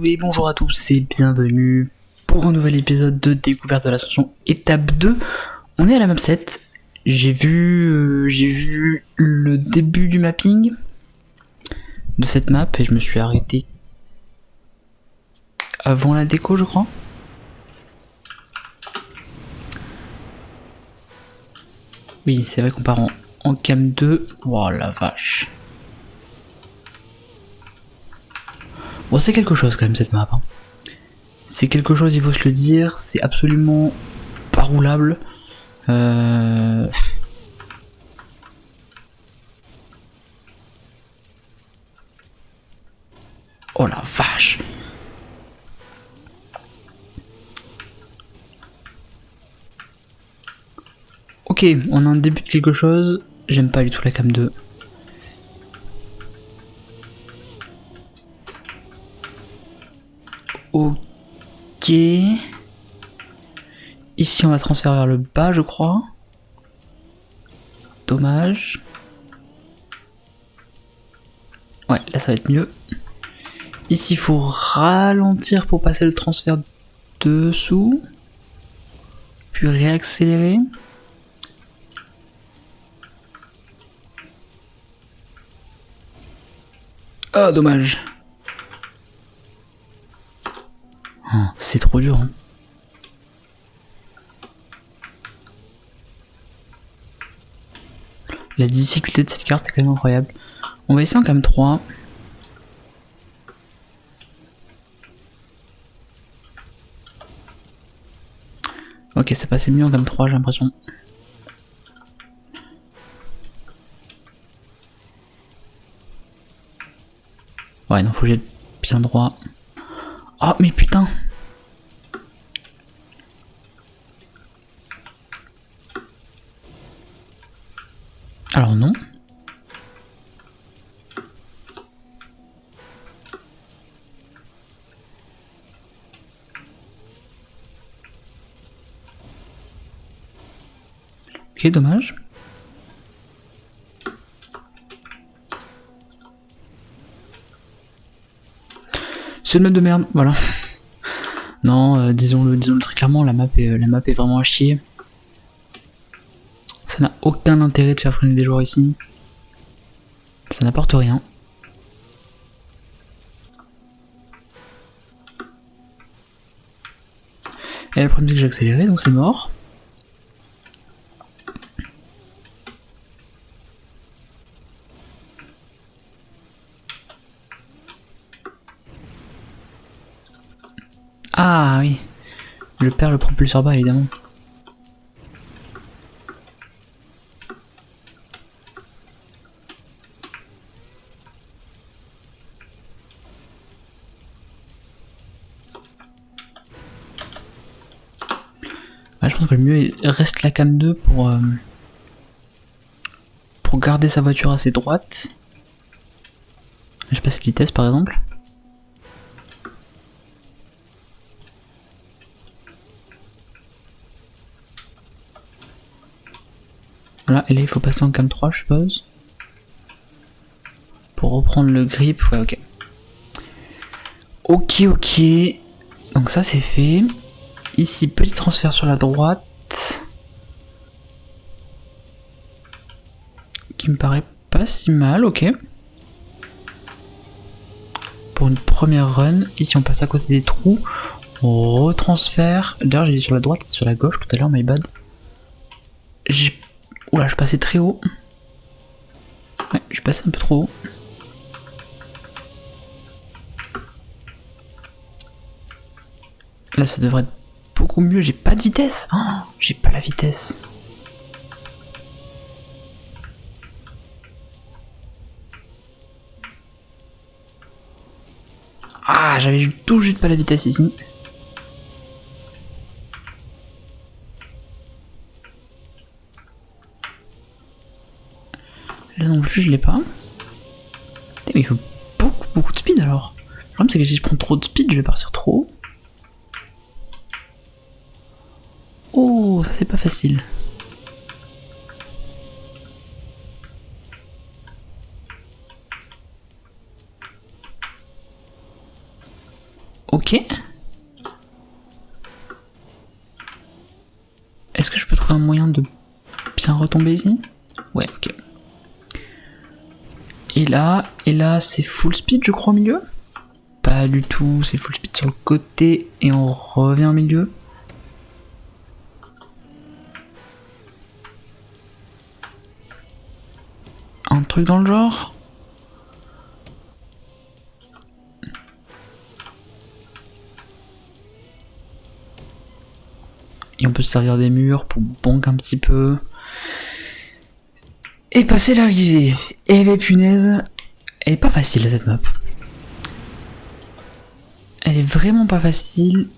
et bonjour à tous et bienvenue pour un nouvel épisode de Découverte de l'Ascension étape 2. On est à la map 7. J'ai vu le début du mapping de cette map et je me suis arrêté avant la déco, je crois. Oui, c'est vrai qu'on part en cam 2. Oh la vache. Bon, c'est quelque chose quand même cette map. Hein. C'est quelque chose, il faut se le dire. C'est absolument pas roulable. Oh la vache. Ok, on a un début de quelque chose. J'aime pas du tout la cam 2. Ok. Ici on va transférer vers le bas, je crois. Dommage. Ouais, là ça va être mieux. Ici il faut ralentir pour passer le transfert dessous. Puis réaccélérer. Ah, dommage. Oh, c'est trop dur. Hein. La difficulté de cette carte est quand même incroyable. On va essayer en cam 3. Ok, ça passait mieux en cam 3, j'ai l'impression. Ouais, non, faut que j'aille bien droit. Oh, mais putain! Alors non. Ok, dommage. C'est une map de merde, voilà. Non, disons-le très clairement, la map est vraiment à chier. Ça n'a aucun intérêt de faire freiner des joueurs ici. Ça n'apporte rien. Et le problème c'est que j'ai accéléré, donc c'est mort. Ah oui. Je perds le propulseur bas évidemment. Ouais, je pense que le mieux reste la cam 2 pour garder sa voiture assez droite. Je passe cette vitesse par exemple. Voilà, et là il faut passer en cam 3 je suppose. Pour reprendre le grip, ouais ok. Ok. Donc ça c'est fait. Ici, petit transfert sur la droite. Qui me paraît pas si mal, ok. Pour une première run, ici on passe à côté des trous. On retransfère. D'ailleurs j'ai dit sur la droite, c'était sur la gauche tout à l'heure, my bad. Oula, je passais très haut. Ouais, je passais un peu trop haut. Là ça devrait être beaucoup mieux, j'ai pas de vitesse. Oh, j'ai pas la vitesse. Ah, j'avais tout juste pas la vitesse ici. Là non plus je l'ai pas. Mais il faut beaucoup de speed alors. Le problème c'est que si je prends trop de speed, je vais partir trop haut. Oh, ça c'est pas facile. Ok. Est-ce que je peux trouver un moyen de bien retomber ici? Ouais, ok. Et là c'est full speed je crois au milieu? Pas du tout, c'est full speed sur le côté et on revient au milieu. Un truc dans le genre? Et on peut se servir des murs pour bonk un petit peu. Et passer l'arrivée. Et les punaises, elle est pas facile cette map. Elle est vraiment pas facile.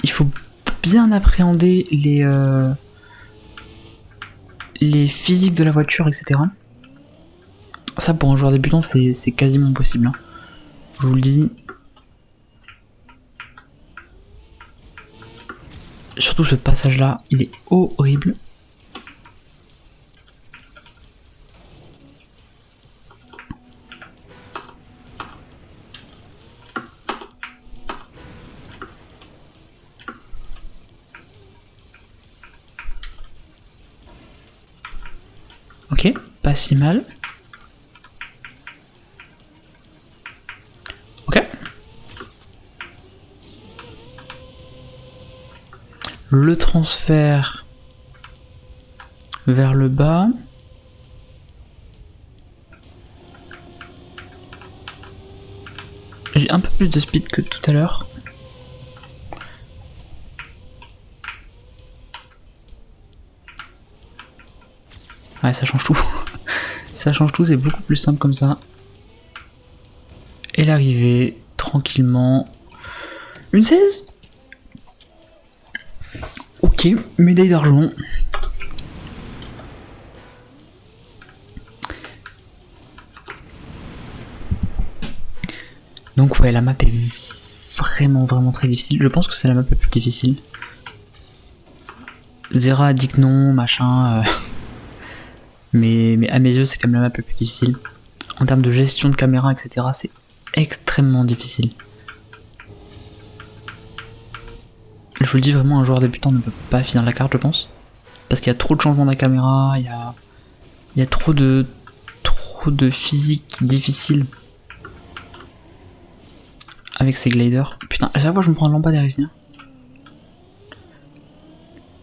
Il faut bien appréhender les physiques de la voiture, etc. Ça pour un joueur débutant c'est quasiment impossible. Hein. Je vous le dis. Surtout ce passage là, il est horrible. Ok, pas si mal. Ok. Le transfert vers le bas. J'ai un peu plus de speed que tout à l'heure. Ouais, ça change tout. Ça change tout, c'est beaucoup plus simple comme ça. Et l'arrivée, tranquillement. Une 16 ? Ok, médaille d'argent. Donc ouais, la map est vraiment très difficile. Je pense que c'est la map la plus difficile. Zera a dit que non, machin. Mais à mes yeux, c'est quand même la map la plus difficile. En termes de gestion de caméra, etc., c'est extrêmement difficile. Je vous le dis vraiment, un joueur débutant ne peut pas finir la carte, je pense. Parce qu'il y a trop de changements de la caméra, il y a trop de physique difficile avec ces gliders. Putain, à chaque fois je me prends un lampadaire ici.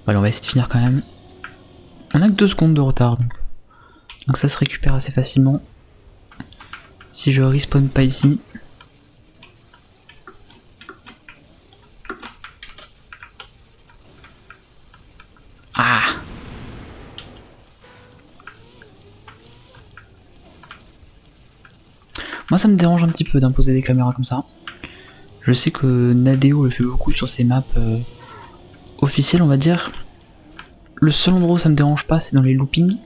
Allez, on va essayer de finir quand même. On a que 2 secondes de retard, donc ça se récupère assez facilement. Si je respawn pas ici. Ah! Moi ça me dérange un petit peu d'imposer des caméras comme ça. Je sais que Nadeo le fait beaucoup sur ses maps officielles on va dire. Le seul endroit où ça me dérange pas c'est dans les loopings.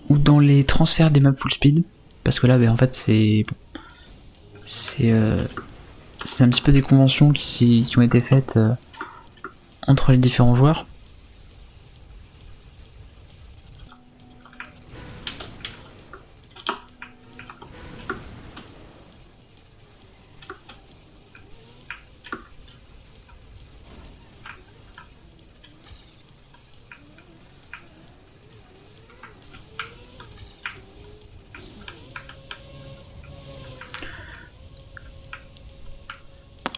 Ou dans les transferts des maps full speed. Parce que là en fait c'est un petit peu des conventions qui ont été faites entre les différents joueurs.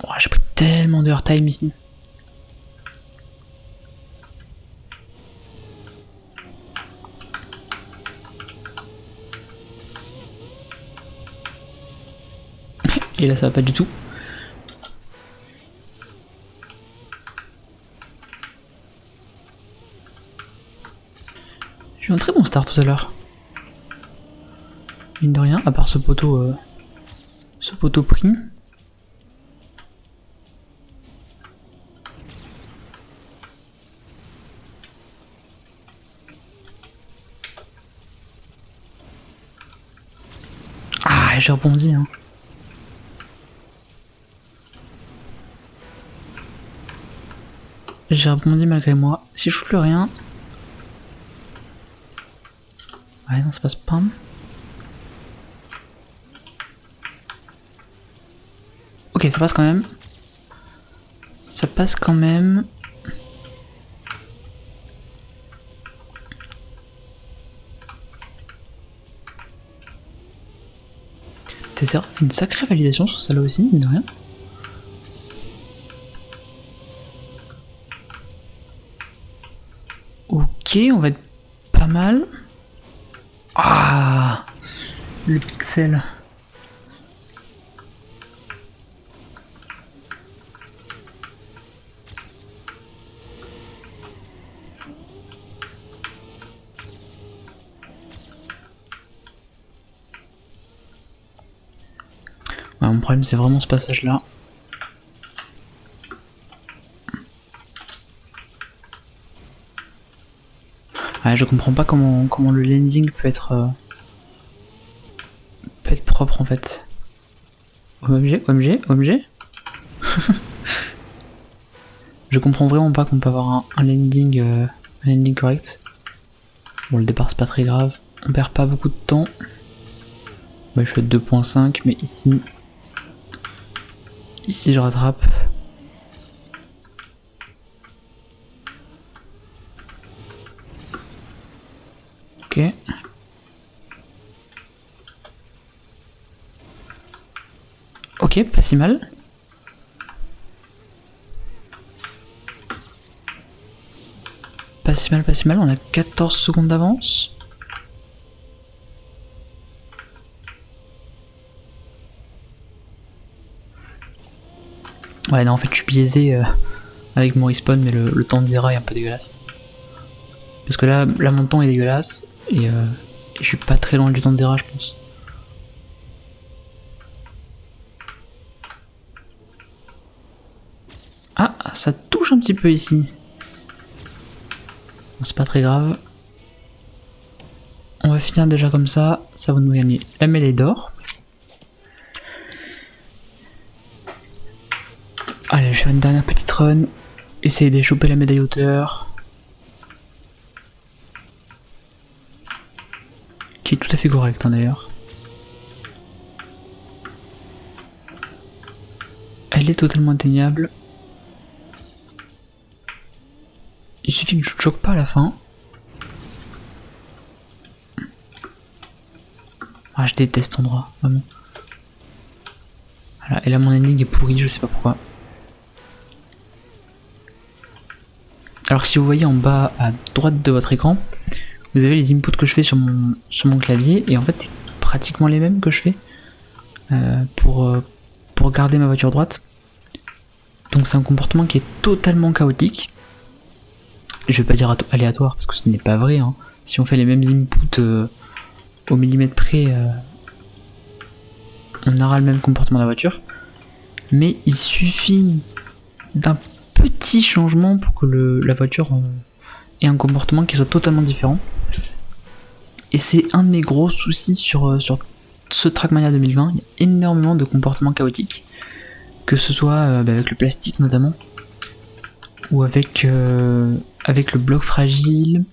Oh, j'ai pris tellement de time ici. Et là ça va pas du tout. J'ai eu un très bon start tout à l'heure. Mine de rien, à part ce poteau pris. Ah, j'ai rebondi hein. J'ai rebondi malgré moi. Si je shoot le rien. Ouais, non, ça passe pas. Ok, ça passe quand même. Ça passe quand même. TCR fait une sacrée validation sur celle-là aussi, mine de rien. Ok, on va être pas mal. Ah, le pixel. Ouais, mon problème c'est vraiment ce passage là. Ouais, je comprends pas comment le landing peut être propre en fait. OMG, OMG, OMG. Je comprends vraiment pas qu'on peut avoir un landing correct. Bon, le départ c'est pas très grave, on perd pas beaucoup de temps. Bah, je suis à 2.5, mais ici je rattrape. Ok. Ok, pas si mal. Pas si mal, pas si mal, on a 14 secondes d'avance. Ouais, non, en fait, je suis biaisé avec mon respawn, mais le temps de Zera est un peu dégueulasse. Parce que là mon temps est dégueulasse, et je suis pas très loin du temps de Zera, je pense. Ah, ça touche un petit peu ici. Bon, c'est pas très grave. On va finir déjà comme ça va nous gagner la médaille d'or. Allez, je vais faire une dernière petite run. Essayer de choper la médaille hauteur. Qui est tout à fait correcte hein, d'ailleurs. Elle est totalement atteignable. Il suffit que je ne choque pas à la fin. Ah, je déteste cet endroit, vraiment. Voilà, et là mon ending est pourri, je sais pas pourquoi. Alors si vous voyez en bas à droite de votre écran, vous avez les inputs que je fais sur mon clavier, et en fait c'est pratiquement les mêmes que je fais pour garder ma voiture droite. Donc c'est un comportement qui est totalement chaotique. Je vais pas dire aléatoire parce que ce n'est pas vrai. Hein. Si on fait les mêmes inputs au millimètre près, on aura le même comportement de la voiture. Mais il suffit d'un petit changement pour que la voiture ait un comportement qui soit totalement différent. Et c'est un de mes gros soucis sur ce Trackmania 2020. Il y a énormément de comportements chaotiques. Que ce soit avec le plastique notamment, ou avec le bloc fragile,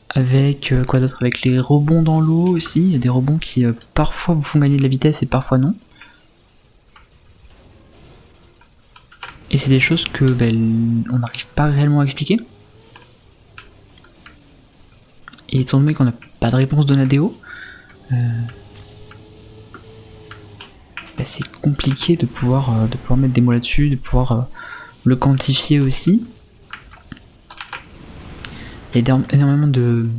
avec quoi d'autre, avec les rebonds dans l'eau aussi. Il y a des rebonds qui parfois vous font gagner de la vitesse et parfois non. Et c'est des choses que on n'arrive pas réellement à expliquer. Et étant donné qu'on n'a pas de réponse de Nadeo, c'est compliqué de pouvoir mettre des mots là-dessus, de pouvoir le quantifier aussi. Il y a énormément de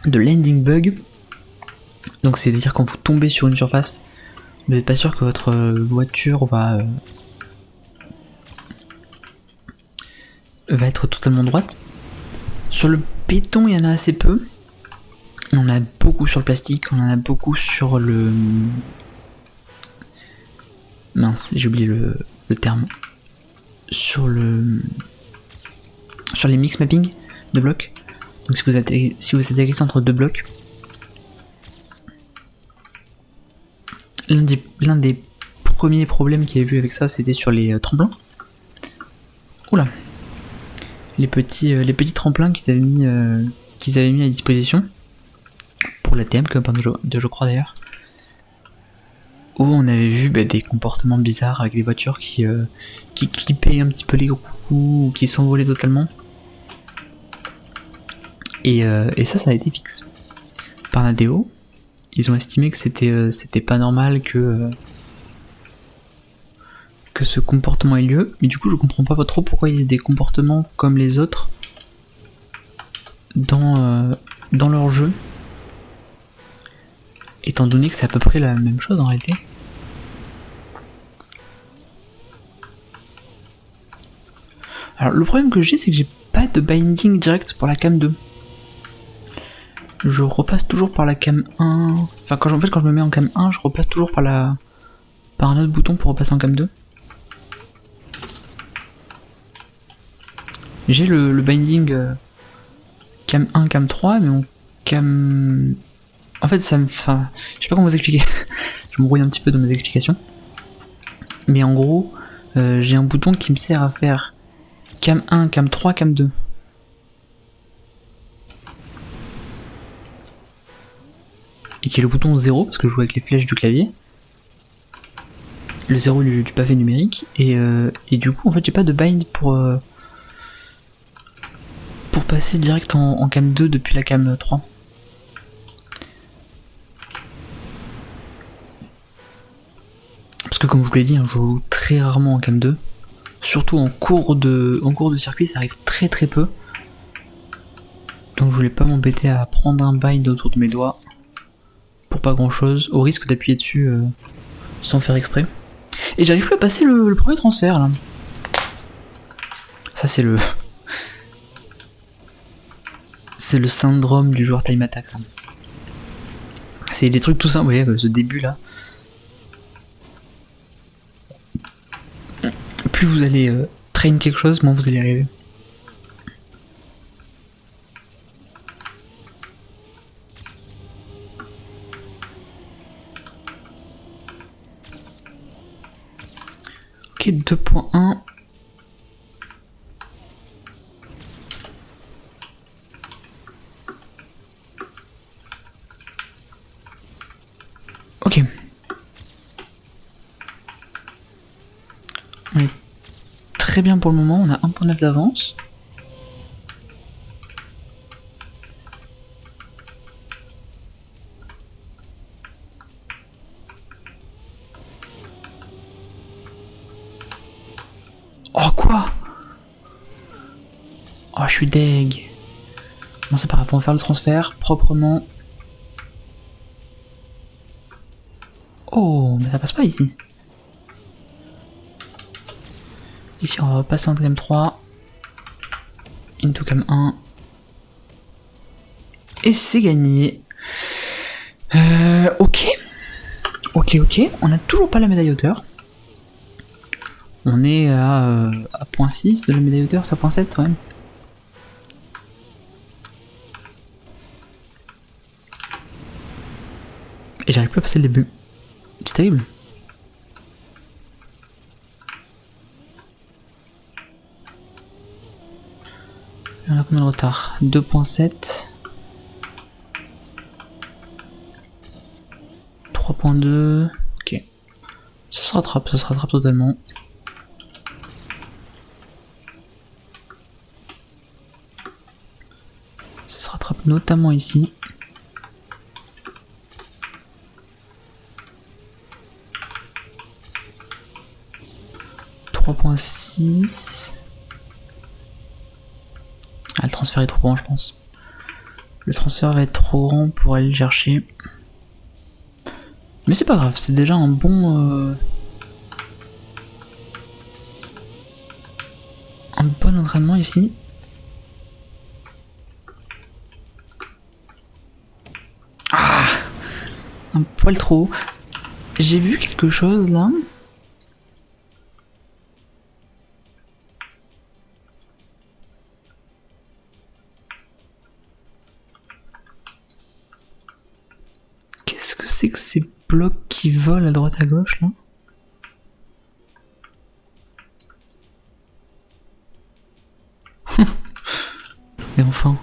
landing bug. Donc c'est à dire quand vous tombez sur une surface, vous n'êtes pas sûr que votre voiture va être totalement droite. Sur le béton, il y en a assez peu. On en a beaucoup sur le plastique, on en a beaucoup sur le... Mince, j'ai oublié le terme. Sur les mix mapping de blocs. Donc si vous êtes glissé entre deux blocs, l'un des premiers problèmes qu'il y a eu avec ça, c'était sur les tremplins. Oula, les petits tremplins qu'ils avaient mis à disposition pour la TM, comme je crois d'ailleurs. où on avait vu des comportements bizarres avec des voitures qui clippaient un petit peu les roues ou qui s'envolaient totalement. Et ça a été fixe par la DO. Ils ont estimé que c'était pas normal que ce comportement ait lieu, mais du coup je comprends pas trop pourquoi il y a des comportements comme les autres dans leur jeu, étant donné que c'est à peu près la même chose en réalité. Alors le problème que j'ai, c'est que j'ai pas de binding direct pour la cam 2. Je repasse toujours par la cam 1. Enfin quand je me mets en cam 1, je repasse toujours par un autre bouton pour repasser en cam 2. J'ai le binding cam 1, cam 3, mais mon cam... En fait, je sais pas comment vous expliquer. Je me brouille un petit peu dans mes explications. Mais en gros, j'ai un bouton qui me sert à faire cam 1, cam 3, cam 2. Et qui est le bouton 0, parce que je joue avec les flèches du clavier. Le 0 du pavé numérique. Et du coup, en fait, j'ai pas de bind pour passer direct en cam 2 depuis la cam 3. Parce que comme je vous l'ai dit, je joue très rarement en cam 2. Surtout en cours de circuit, ça arrive très très peu. Donc je voulais pas m'embêter à prendre un bind autour de mes doigts pour pas grand chose, au risque d'appuyer dessus sans faire exprès. Et j'arrive plus à passer le premier transfert là. Ça c'est le... C'est le syndrome du joueur time attack. C'est des trucs tout simples, vous voyez, ce début là. Plus vous allez train quelque chose, moins vous allez arriver. Ok, 2.1. Ok. On est très bien pour le moment, on a 1.9 d'avance. Oh quoi? Oh je suis deg. Bon c'est pas grave, on va faire le transfert proprement. Oh mais ça passe pas ici. Ici on va passer en cam 3. Into cam 1. Et c'est gagné. Ok. Ok. On a toujours pas la médaille hauteur. On est à 0.6 de la médaille hauteur, c'est à 0.7 quand même. Et j'arrive plus à passer le début. C'est terrible. On a combien de retard? 2.7. 3.2. Ok. Ça se rattrape totalement. Ça se rattrape notamment ici. Ah, le transfert est trop grand, je pense. Le transfert va être trop grand pour aller le chercher. Mais c'est pas grave, c'est déjà un bon entraînement ici. Ah, un poil trop haut. J'ai vu quelque chose là. Qu'est-ce que c'est que ces blocs qui volent à droite à gauche là? Mais enfin.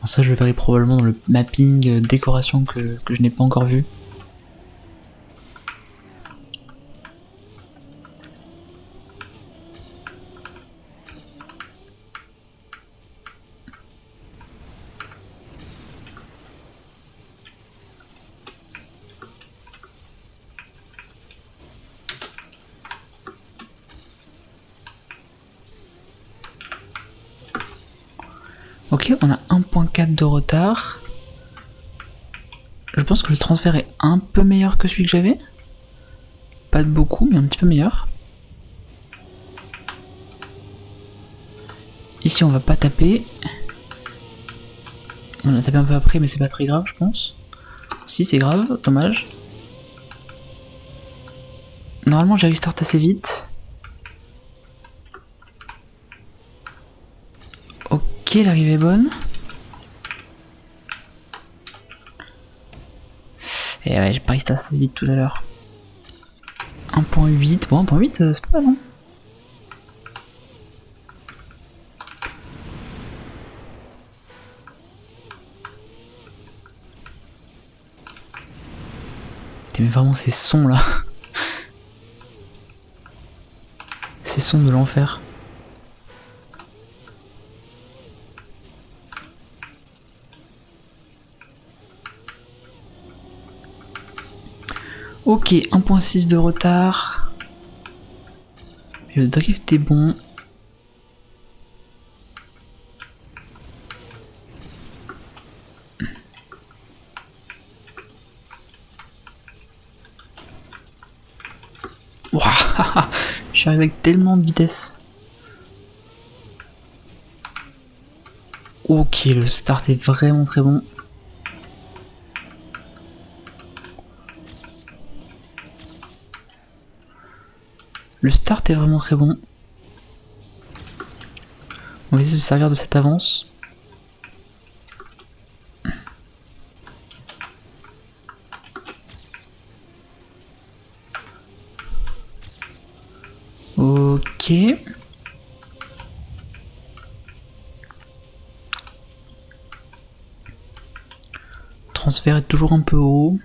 Ça, je le verrai probablement dans le mapping décoration que je n'ai pas encore vu. Ok, on a 1.4 de retard. Je pense que le transfert est un peu meilleur que celui que j'avais. Pas de beaucoup, mais un petit peu meilleur. Ici, on va pas taper. On a tapé un peu après, mais c'est pas très grave, je pense. Si, c'est grave, dommage. Normalement, j'ai restart assez vite. Ok, l'arrivée est bonne. Et ouais, j'ai pas restart assez vite tout à l'heure. 1.8, bon 1.8 c'est pas mal, non? Mais vraiment ces sons là. Ces sons de l'enfer. Ok, 1.6 de retard. Mais le drift est bon. Waouh, je suis arrivé avec tellement de vitesse. Ok, le start est vraiment très bon. Le start est vraiment très bon. On va essayer de se servir de cette avance. Ok. Transfert est toujours un peu haut.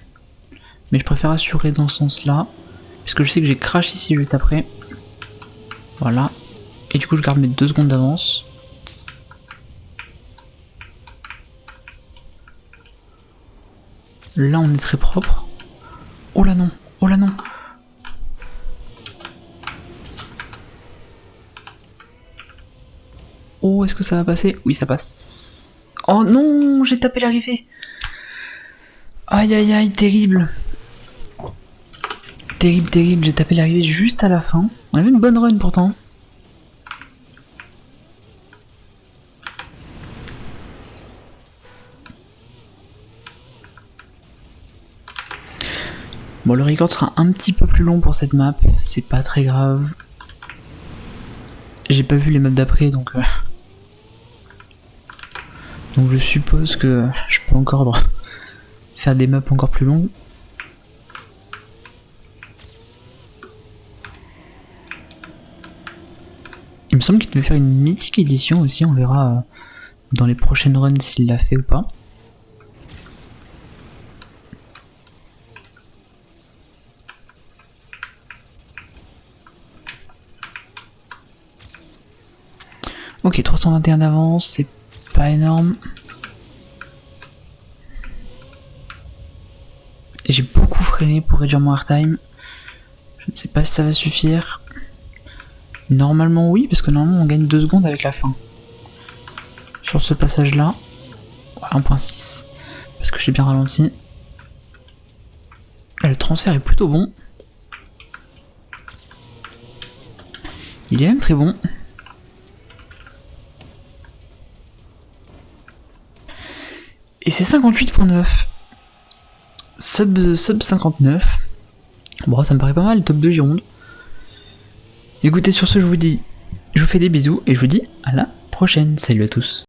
Mais je préfère assurer dans ce sens-là. Puisque je sais que j'ai crash ici juste après. Voilà. Et du coup je garde mes 2 secondes d'avance. Là on est très propre. Oh là non. Oh là non. Oh, est-ce que ça va passer? Oui, ça passe. Oh non, j'ai tapé l'arrivée. Aïe aïe aïe, terrible. Terrible, terrible, j'ai tapé l'arrivée juste à la fin. On avait une bonne run pourtant. Bon, le record sera un petit peu plus long pour cette map, c'est pas très grave. J'ai pas vu les maps d'après, donc je suppose que je peux encore faire des maps encore plus longues. Il me semble qu'il devait faire une mythique édition aussi, on verra dans les prochaines runs s'il l'a fait ou pas. Ok, 321 d'avance, c'est pas énorme. J'ai beaucoup freiné pour réduire mon airtime. Je ne sais pas si ça va suffire. Normalement oui, parce que normalement on gagne 2 secondes avec la fin. Sur ce passage là. 1.6. Parce que j'ai bien ralenti. Le transfert est plutôt bon. Il est même très bon. Et c'est 58.9. Sub 59. Bon, ça me paraît pas mal, top 2 Gironde. Écoutez, sur ce, je vous fais des bisous et je vous dis à la prochaine. Salut à tous.